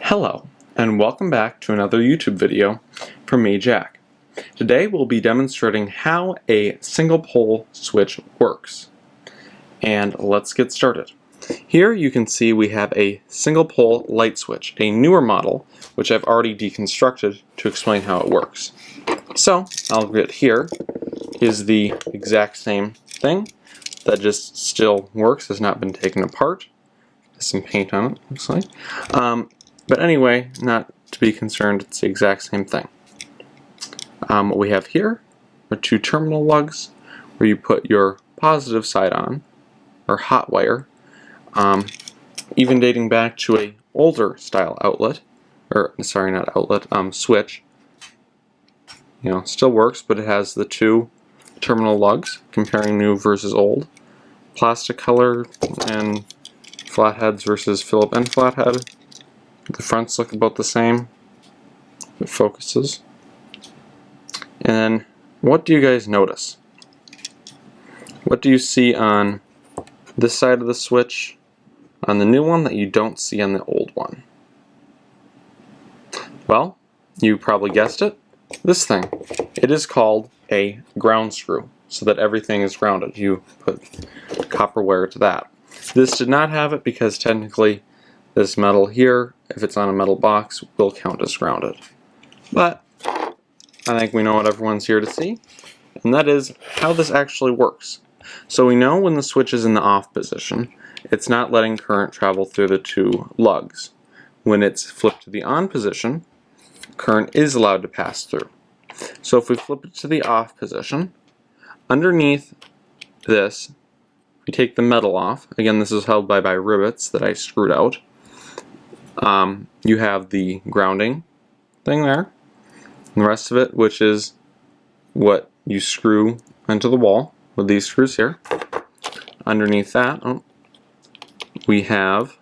Hello, and welcome back to another YouTube video from me, Jack. Today we'll be demonstrating how a single pole switch works. And let's get started. Here you can see we have a single pole light switch, a newer model, which I've already deconstructed to explain how it works. So, I'll get here is the exact same thing that just still works, has not been taken apart. There's some paint on it, looks like. But anyway, not to be concerned, it's the exact same thing. What we have here are two terminal lugs where you put your positive side on, or hot wire, even dating back to a older style outlet, or sorry, not outlet, switch. You know, still works, but it has the two terminal lugs, comparing new versus old, plastic color, and flatheads versus Philip end flathead. The fronts look about the same. It focuses. And then, what do you guys notice? What do you see on this side of the switch, on the new one, that you don't see on the old one? Well, you probably guessed it. This thing. It is called a ground screw, so that everything is grounded. You put copper wire to that. This did not have it because technically this metal here, if it's on a metal box, will count as grounded. But I think we know what everyone's here to see, and that is how this actually works. So we know when the switch is in the off position, it's not letting current travel through the two lugs. When it's flipped to the on position, current is allowed to pass through. So if we flip it to the off position, underneath this, we take the metal off. Again, this is held by rivets that I screwed out. You have the grounding thing there, and the rest of it, which is what you screw into the wall with these screws here. Underneath that, we have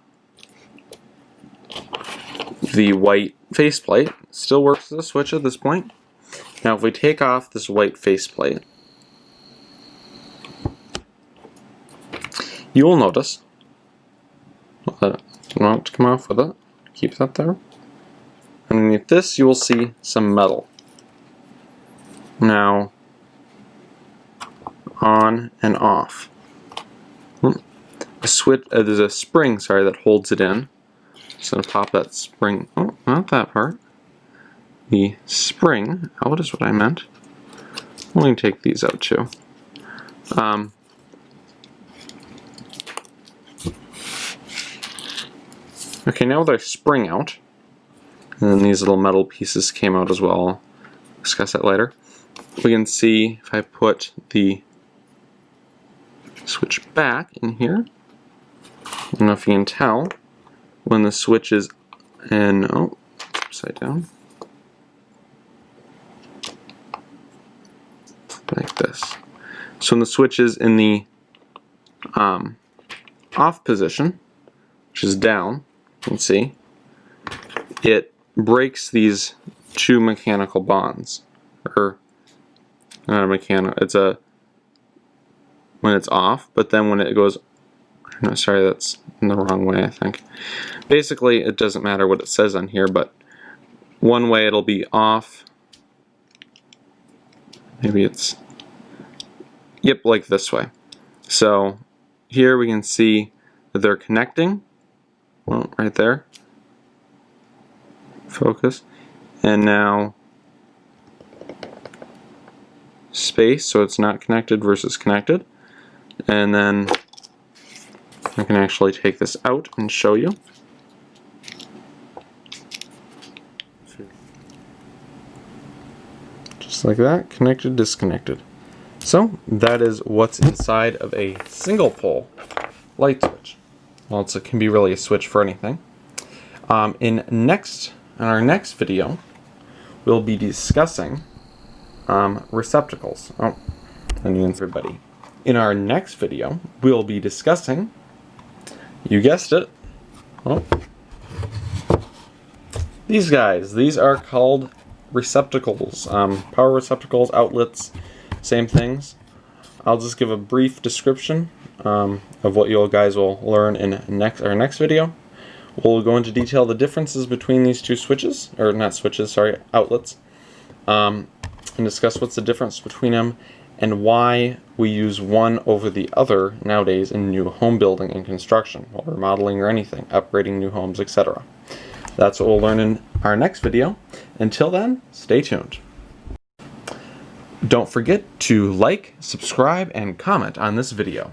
the white faceplate. Still works as a switch at this point. Now if we take off this white faceplate, you will notice that it won't come off with it. Keep that there. Underneath this, you will see some metal. Now, on and off. There's a spring, sorry, that holds it in. Just gonna pop that spring. Oh, not that part. The spring out is what I meant. I'm going to take these out too. Okay, now with our spring out, and then these little metal pieces came out as well, I'll discuss that later, we can see if I put the switch back in here, I don't know if you can tell, when the switch is in, oh, upside down, like this. So when the switch is in the off position, which is down, you can see, it breaks these two mechanical bonds. Or, not a mechanical, it's a, when it's off, but then when it goes, no, sorry, that's in the wrong way, I think. Basically, it doesn't matter what it says on here, but one way it'll be off, maybe it's, yep, like this way. So, here we can see that they're connecting. Well, right there. Focus. And now space, so it's not connected versus connected. And then I can actually take this out and show you. Just like that, connected, disconnected. So that is what's inside of a single pole light switch. Well, it can be really a switch for anything. In our next video, we'll be discussing receptacles. Oh, and everybody. In our next video, we'll be discussing, you guessed it, oh, these guys. These are called receptacles. Power receptacles, outlets, same things. I'll just give a brief description of what you guys will learn in our next video. We'll go into detail the differences between these two switches, or not switches, sorry, outlets, and discuss what's the difference between them and why we use one over the other nowadays in new home building and construction, while remodeling or anything, upgrading new homes, etc. That's what we'll learn in our next video. Until then, stay tuned. Don't forget to like, subscribe, and comment on this video.